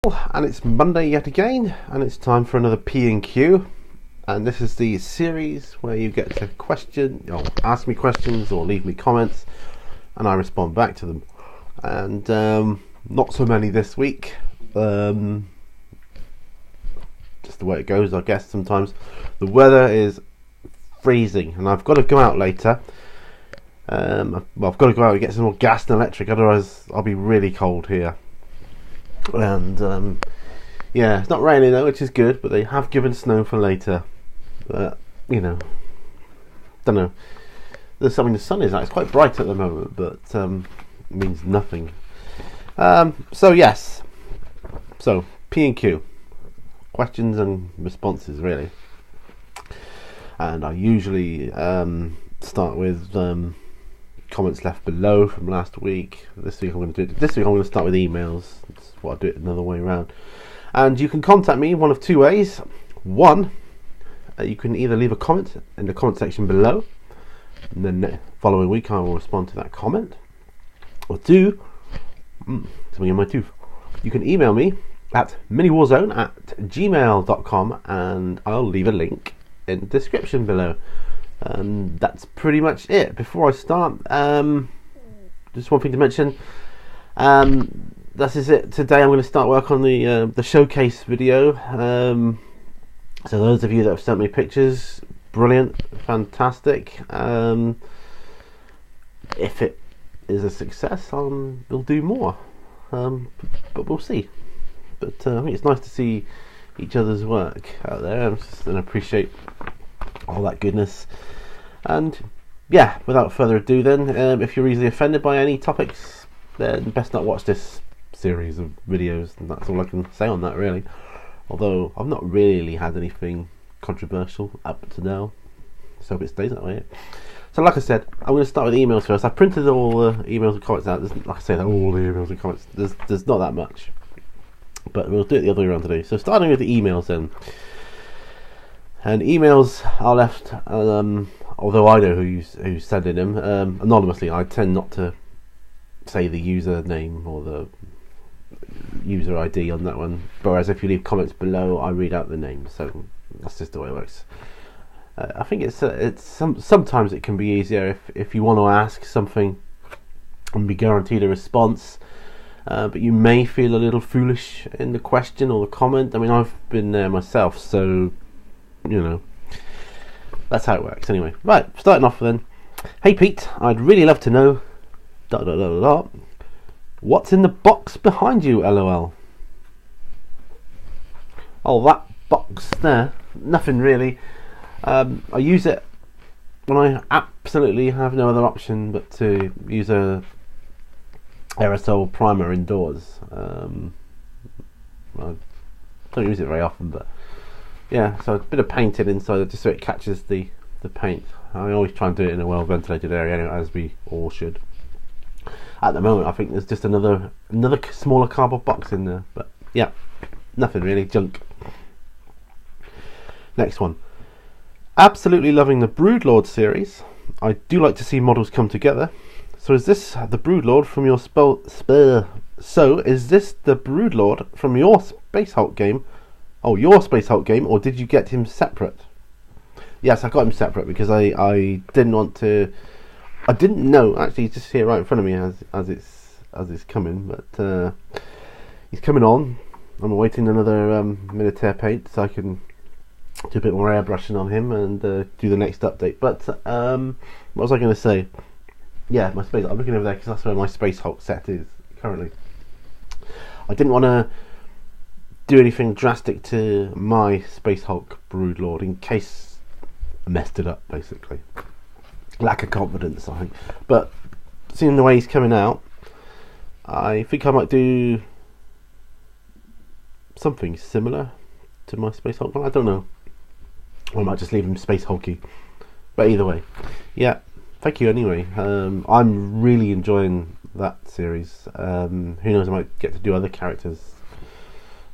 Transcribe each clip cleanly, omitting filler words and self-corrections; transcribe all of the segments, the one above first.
And it's Monday yet again, and it's time for another P&Q. And this is the series where you get to question, or ask me questions, or leave me comments, and I respond back to them. And not so many this week. Just the way it goes, I guess. Sometimes the weather is freezing, and I've got to go out later. I've got to go out and get some more gas and electric, otherwise I'll be really cold here. And yeah, it's not raining though, which is good, but they have given snow for later. But you know, don't know. There's something. The sun is out. It's quite bright at the moment, but it means nothing. So yes, so P&Q, questions and responses really. And I usually start with comments left below from last week. This week I'm going to do it. This week I'm going to start with emails. That's what I'll do it another way around. And you can contact me one of two ways. One, you can either leave a comment in the comment section below, and then the following week I will respond to that comment. Or two, something in my tooth. You can email me at miniwarzone@gmail.com, and I'll leave a link in the description below. That's pretty much it. Before I start, just one thing to mention. This is it. Today I'm going to start work on the showcase video. So those of you that have sent me pictures, brilliant, fantastic. If it is a success, we'll do more. But we'll see. But I think it's nice to see each other's work out there, and appreciate all that goodness. And yeah, without further ado then, if you're easily offended by any topics, then best not watch this series of videos, and that's all I can say on that really. Although I've not really had anything controversial up to now, so I hope it stays that way. So like I said, I'm going to start with emails first. I printed all the emails and comments out. Like I say, all the emails and comments, there's not that much, but we'll do it the other way around today. So starting with the emails then. And emails are left, although I know who's sending them, anonymously. I tend not to say the username or the user ID on that one. Whereas if you leave comments below, I read out the name. So that's just the way it works. I think sometimes it can be easier if you want to ask something and be guaranteed a response. But you may feel a little foolish in the question or the comment. I mean, I've been there myself, so you know, that's how it works anyway. Right, starting off then. Hey Pete, I'd really love to know ... what's in the box behind you, lol. Oh, that box there, nothing really. I use it when I absolutely have no other option but to use a aerosol primer indoors. I don't use it very often, but yeah, so a bit of painting inside just so it catches the paint. I always try and do it in a well ventilated area anyway, as we all should. At the moment I think there's just another smaller cardboard box in there, but yeah, nothing really, junk. Next one. Absolutely loving the Broodlord series. I do like to see models come together. So is this the Broodlord from your is this the Broodlord from your Space Hulk game? Oh, your Space Hulk game, or did you get him separate? Yes, I got him separate because I didn't want to. I didn't know, actually. He's just here right in front of me as it's coming, but he's coming on. I'm awaiting another militaire paint so I can do a bit more airbrushing on him and do the next update. But what was I going to say? Yeah, my space. I'm looking over there because that's where my Space Hulk set is currently. I didn't want to do anything drastic to my Space Hulk Broodlord in case I messed it up, basically. Lack of confidence, I think. But seeing the way he's coming out, I think I might do something similar to my Space Hulk one. I don't know. Or I might just leave him Space Hulky. But either way, yeah. Thank you anyway. I'm really enjoying that series. Who knows, I might get to do other characters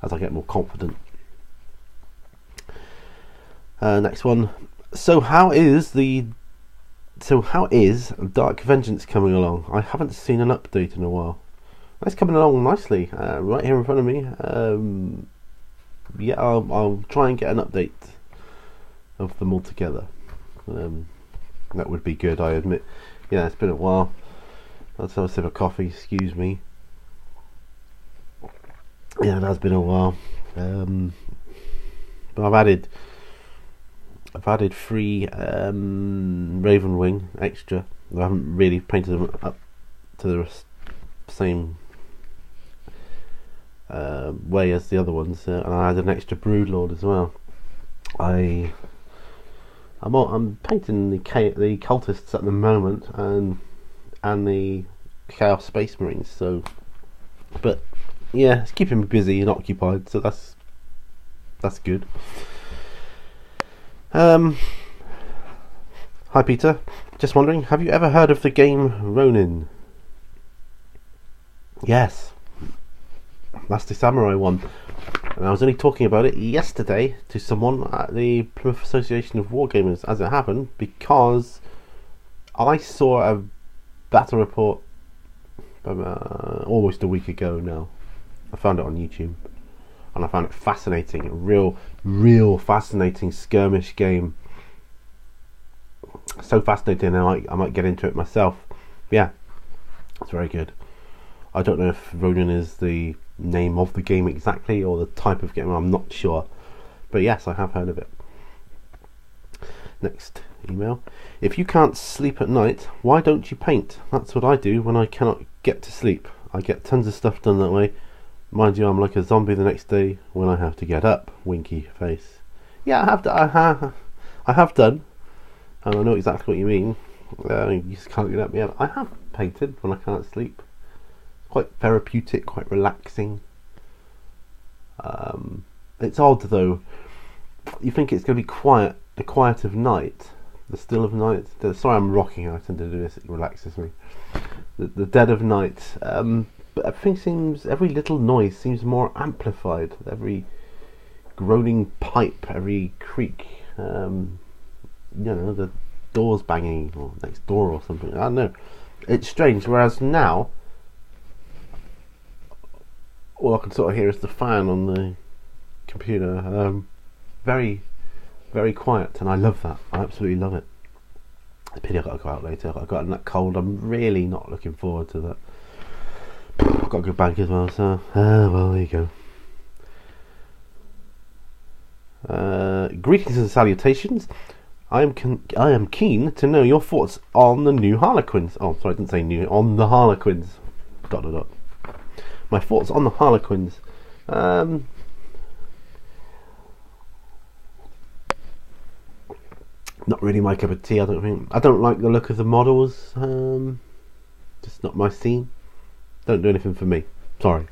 as I get more confident. Next one. So how is Dark Vengeance coming along? I haven't seen an update in a while. That's coming along nicely, right here in front of me. Yeah, I'll try and get an update of them all together. That would be good, I admit. Yeah, it's been a while. Let's have a sip of coffee, excuse me. Yeah, it has been a while. But I've added 3 Raven Wing extra. I haven't really painted them up to the same way as the other ones, and I added an extra Broodlord as well. I'm painting the cultists at the moment, and the Chaos Space Marines. So, but yeah, it's keeping me busy and occupied, so that's good. Hi Peter, just wondering, have you ever heard of the game Ronin? Yes, that's the samurai one, and I was only talking about it yesterday to someone at the Plymouth Association of Wargamers, as it happened, because I saw a battle report almost a week ago now. I found it on YouTube, and I found it fascinating. A real fascinating skirmish game. So fascinating, I might get into it myself. Yeah, it's very good. I don't know if Ronin is the name of the game exactly, or the type of game, I'm not sure. But yes, I have heard of it. Next email. If you can't sleep at night, why don't you paint? That's what I do when I cannot get to sleep. I get tons of stuff done that way. Mind you, I'm like a zombie the next day when I have to get up. Winky face. Yeah, I have done, and I know exactly what you mean. You just can't get up. Yeah, I have painted when I can't sleep. Quite therapeutic, quite relaxing. It's odd though. You think it's going to be quiet, the quiet of night, the still of night. Sorry, I'm rocking. I tend to do this. It relaxes me. The dead of night. But every little noise seems more amplified. Every groaning pipe, every creak. The doors banging or next door or something. I don't know. It's strange. Whereas now, all I can sort of hear is the fan on the computer. Very, very quiet, and I love that. I absolutely love it. It's a pity I've got to go out later. I've got a nut cold. I'm really not looking forward to that. I've got to go back as well, so well, there you go. Greetings and salutations. I am keen to know your thoughts on the new Harlequins. Oh, sorry, I didn't say new. On the Harlequins. ... My thoughts on the Harlequins. Not really my cup of tea. I don't think. I don't like the look of the models. Just not my scene. Don't do anything for me. Sorry.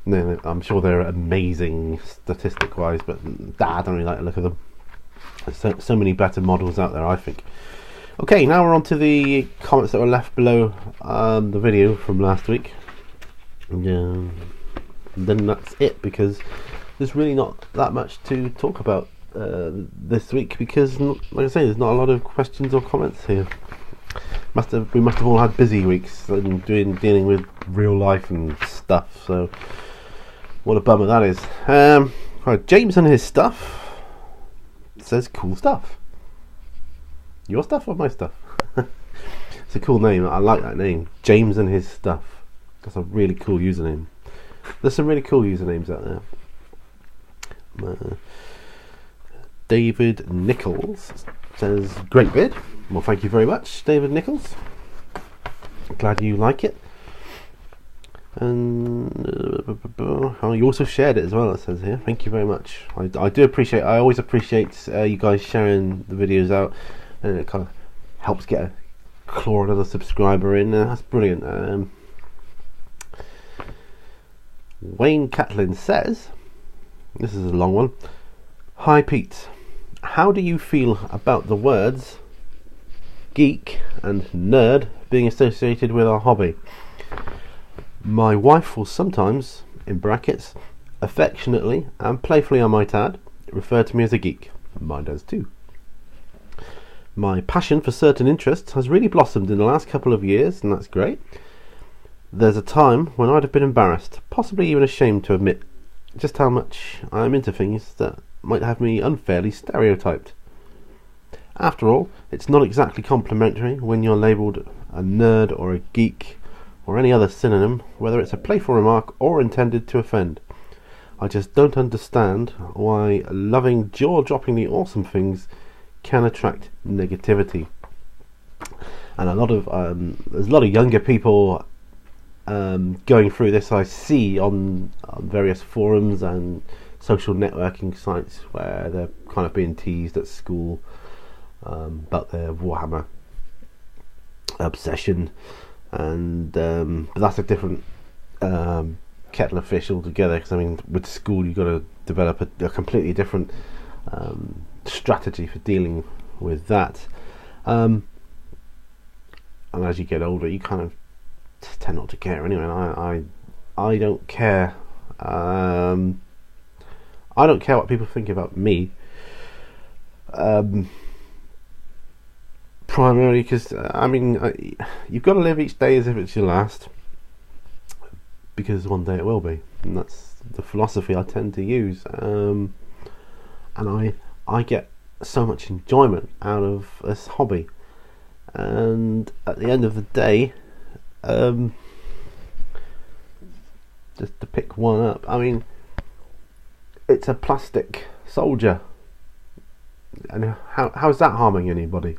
No, I'm sure they're amazing statistic-wise, but I don't really like the look of them. There's so many better models out there, I think. Okay, now we're on to the comments that were left below the video from last week. And then that's it, because there's really not that much to talk about this week, because, like I say, there's not a lot of questions or comments here. We must have all had busy weeks and dealing with real life and stuff. So what a bummer that is. Right, James and his stuff says cool stuff. Your stuff or my stuff? It's a cool name. I like that name. James and his stuff. That's a really cool username. There's some really cool usernames out there. David Nichols says, great vid. Well, thank you very much, David Nichols. Glad you like it. And you also shared it as well, it says here. Thank you very much. I do appreciate. I always appreciate you guys sharing the videos out, and it kind of helps get a claw another subscriber in. That's brilliant. Wayne Catlin says, this is a long one. Hi Pete, how do you feel about the words geek and nerd being associated with our hobby? My wife will sometimes, in brackets, affectionately and playfully I might add, refer to me as a geek. Mine does too. My passion for certain interests has really blossomed in the last couple of years, and that's great. There's a time when I'd have been embarrassed, possibly even ashamed to admit just how much I am into things that might have me unfairly stereotyped. After all, it's not exactly complimentary when you're labelled a nerd or a geek or any other synonym, whether it's a playful remark or intended to offend. I just don't understand why loving jaw-droppingly awesome things can attract negativity. And there's a lot of younger people going through this. I see on various forums and social networking sites where they're kind of being teased at school about their Warhammer obsession, and but that's a different kettle of fish altogether, because I mean, with school you've got to develop a completely different strategy for dealing with that, and as you get older you kind of tend not to care anyway. I don't care. I don't care what people think about me, primarily because I mean, you've got to live each day as if it's your last, because one day it will be, and that's the philosophy I tend to use. And I get so much enjoyment out of this hobby, and at the end of the day, just to pick one up, I mean, it's a plastic soldier, and how's that harming anybody?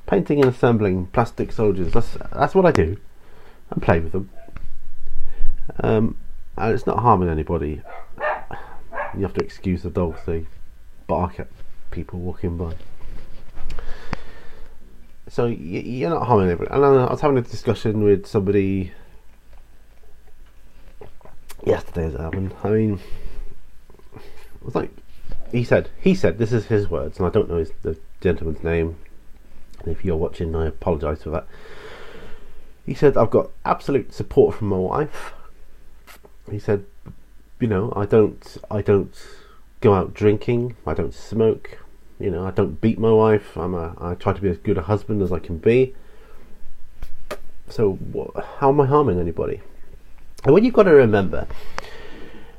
Painting and assembling plastic soldiers, that's what I do. I play with them, and it's not harming anybody. You have to excuse the dogs, they bark at people walking by. So you're not harming anybody. And I was having a discussion with somebody yesterday as it happened. I mean, it was like, he said, this is his words, and I don't know the gentleman's name. If you're watching, I apologise for that. He said, I've got absolute support from my wife. He said, you know, I don't go out drinking, I don't smoke, you know, I don't beat my wife, I try to be as good a husband as I can be. So how am I harming anybody? And what you've got to remember,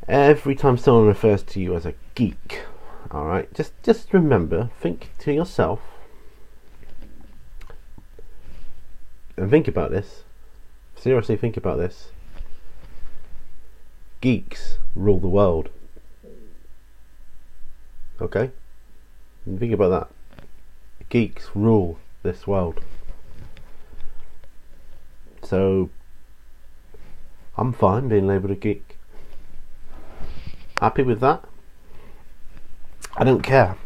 every time someone refers to you as a geek, alright, just remember, think to yourself, and think about this, seriously think about this: geeks rule the world. Okay? And think about that. Geeks rule this world. So I'm fine being labelled a geek. Happy with that. I don't care.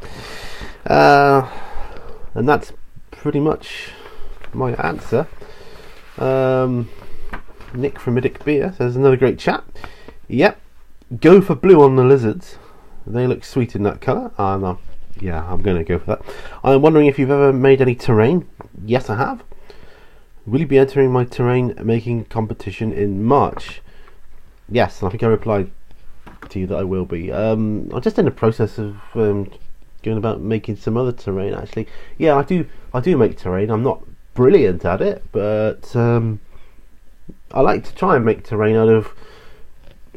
And that's pretty much my answer. Nick from Middick Beer says, another great chat. Yep, go for blue on the lizards. They look sweet in that colour. Yeah, I'm going to go for that. I'm wondering if you've ever made any terrain. Yes, I have. Will you be entering my terrain making competition in March? Yes, and I think I replied to you that I will be. I'm just in the process of going about making some other terrain, actually. Yeah, I do make terrain. I'm not brilliant at it, but I like to try and make terrain out of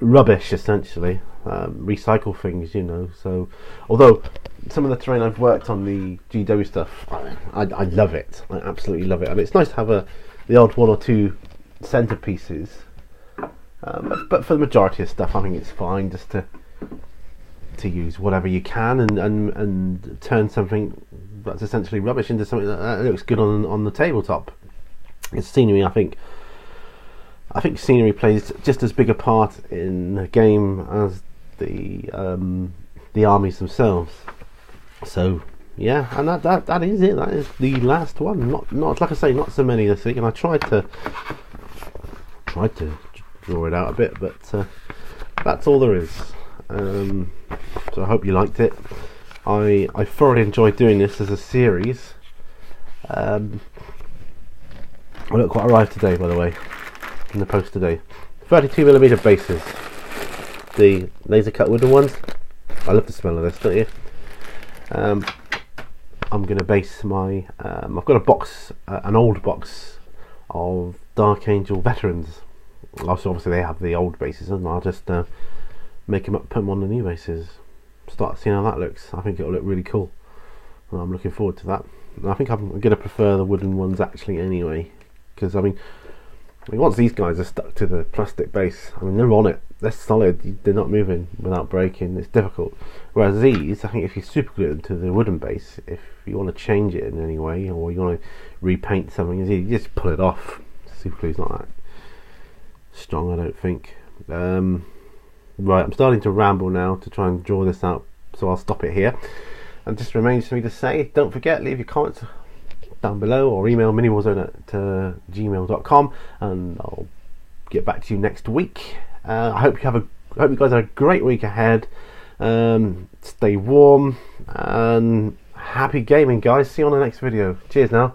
rubbish, essentially. Recycle things, you know. So although some of the terrain I've worked on, the GW stuff, I love it. I absolutely love it, and it's nice to have the odd one or two centerpieces, but for the majority of stuff I think it's fine just to use whatever you can and turn something that's essentially rubbish into something that looks good on the tabletop. It's scenery. I think scenery plays just as big a part in a game as the armies themselves. So yeah, and that is it. That is the last one. Not like I say, not so many this week, and I tried to draw it out a bit, but that's all there is. So I hope you liked it. I thoroughly enjoyed doing this as a series. Look what arrived today, by the way, in the post today. 32mm bases, the laser cut wooden ones. I love the smell of this, don't you? I'm going to base my I've got a box, an old box of Dark Angel Veterans, Also, obviously they have the old bases, and I'll just make them up, put them on the new bases, start seeing how that looks. I think it'll look really cool. I'm looking forward to that. And I think I'm going to prefer the wooden ones actually anyway, because I mean once these guys are stuck to the plastic base, I mean they're on it, they're solid, they're not moving without breaking, it's difficult. Whereas these, I think if you super glue them to the wooden base, if you want to change it in any way, or you want to repaint something, you just pull it off. Super glue's not that strong, I don't think. Right, I'm starting to ramble now to try and draw this out, so I'll stop it here. And just remains for me to say, don't forget, leave your comments down below or email miniwarzone@gmail.com, and I'll get back to you next week. I hope you guys have a great week ahead. Stay warm and happy gaming, guys. See you on the next video. Cheers now.